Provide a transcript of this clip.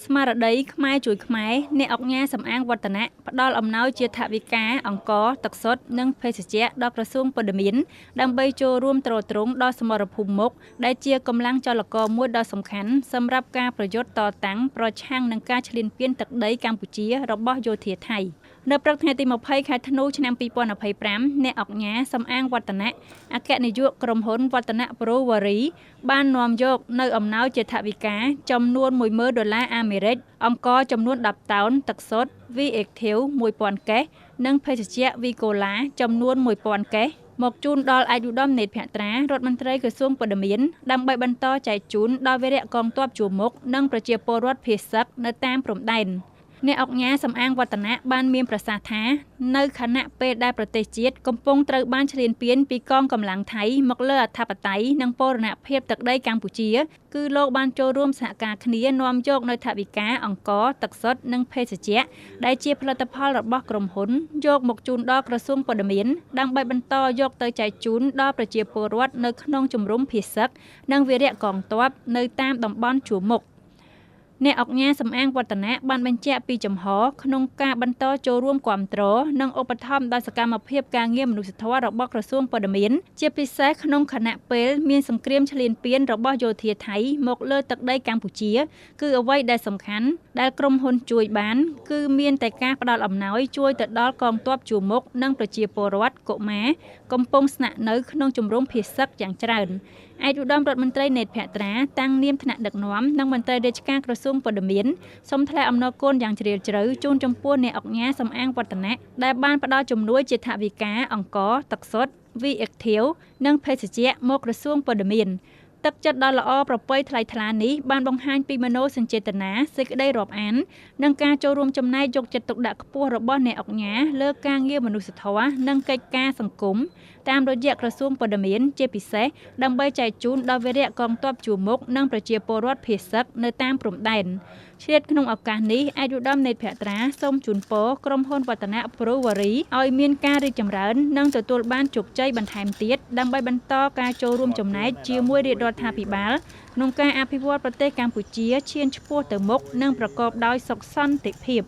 ស្មារតីខ្មែរជួយខ្មែរអ្នកអង្គការសំអាងវឌ្ឍនៈផ្ដល់អំណោយជាថវិកាអង្គទឹកសុទ្ធនិងភេសជ្ជៈដល់ក្រសួងព័ត៌មានដើម្បីចូលរួមទ្រទ្រង់ដល់សមរភូមិមុខដែលជាកម្លាំងចលករមួយដ៏សំខាន់សម្រាប់ការប្រយុទ្ធតតាំងប្រឆាំងនឹងការឈ្លានពានទឹកដីកម្ពុជារបស់យោធាថៃនៅព្រឹកថ្ងៃទី20ខែធ្នូឆ្នាំ2025អ្នកអង្គការសំអាងវឌ្ឍនៈអគ្គនាយកក្រុមហ៊ុនវឌ្ឍនៈប្រូវ៉ារីបាននាំយកនៅអំណោយជាថវិកាចំនួន$10000អាមេរិកអង្គចំនួន10តោនទឹកសុទ្ធ V-Active 1000កេសនិងភេសជ្ជៈ V-Cola ចំនួន1000កេសមកជូនដល់ឯកឧត្តមនេតភក្ត្រារដ្ឋមន្ត្រីក្រសួងព័ត៌មានដើម្បីបន្តចែកជូនដល់វីរៈកងទ័ពជួរមុខនិងប្រជាពលរដ្ឋភៀសសឹកនៅតាមព្រំដែនអ្នកអង្គការសំអាងវឌ្ឍនៈបានមានប្រសាសន៍ថានៅខណៈពេលដែលប្រទេសជាតិកំពុងត្រូវបានឈ្លានពានពីកងកម្លាំងថៃមកលើអធិបតេយ្យនិងបូរណភាពទឹកដីកម្ពុជាគឺលោកបានចូលរួមសហការគ្នានាំយកនៅថវិកាអង្គទឹកសុទ្ធនិងភេសជ្ជៈដែលជាផលិតផលរបស់ក្រុមហ៊ុនយកមកជូនដល់ក្រសួងព័ត៌មានដើម្បីបន្តយកទៅចែកជូនដល់ប្រជាពលរដ្ឋនៅក្នុងជំរំភៀសសឹកនិងវីរៈកងទ័ពនៅតាមតំបន់ជួរមុខអ្នកអង្គការសំអាងវឌ្ឍនៈបានបញ្ជាក់ពីចំហក្នុងការបន្តចូលរួមគាំទ្រនិងឧបត្ថម្ភដល់សកម្មភាពការងារមនុស្សធម៌របស់ក្រសួងព័ត៌មានជាពិសេសក្នុងខណៈពេលមានសង្គ្រាមឈ្លានពានរបស់យោធាថៃមកលើទឹកដីកម្ពុជាគឺអ្វីដែលសំខាន់ដែលក្រុមហ៊ុនជួយបានគឺមានតែការផ្ដល់អំណោយជួយទៅដល់កងទ័ពជួរមុខនិងប្រជាពលរដ្ឋកុមារកំពុងស្នាក់នៅក្នុងជំរំភៀសសឹកយ៉ាងច្រើនឯកឧត្តមរដ្ឋមន្ត្រីនេតភក្ត្រាតាំងនាមថ្នាក់ដឹកនាំនិងមន្ត្រីរាជការក្រសួងព័ត៌មានសូមថ្លែងអំណរគុណយ៉ាងជ្រាលជ្រៅជូនចំពោះអ្នកអង្គការសំអាងវឌ្ឍនៈដែលបានផ្ដល់ជំនួយជាថវិកាអង្គទឹកសុទ្ធ V-Active និងភេសជ្ជៈមកក្រសួងព័ត៌មានទឹកចិត្តដ៏ល្អប្រពៃថ្លៃថ្លានេះបានបង្ហាញពីមនោសញ្ចេតនាសេចក្តីរាប់អាននិងការចូលរួមចំណែកយកចិត្តទុកដាក់ខ្ពស់របស់អ្នកអង្គការលើការងារមនុស្សធម៌និងកិច្ចការសង្គមតាមរយៈក្រសួងព័ត៌មានជាពិសេសដើម្បីចែកជូនដល់វីរៈកងទ័ពជួរមុខនិងប្រជាពលរដ្ឋភៀសសឹកនៅតាមព្រំដែនឆ្លៀតក្នុងឱកាសនេះឯកឧត្តមនេតភក្ត្រាសូមជូនពរក្រុមហ៊ុនវឌ្ឍនៈប្រូវ៉ារីឲ្យមានការរីកចម្រើននិងទទួលបានជោគជ័យបន្ថែមទៀតដើម្បីបន្តការចូលរួមចំណែកជាមួយរាជរដ្ឋាភិបាលក្នុងការអភិវឌ្ឍប្រទេសកម្ពុជាឈានឆ្ពោះទៅមុខនិងប្រកបដោយសុខសន្តិភាព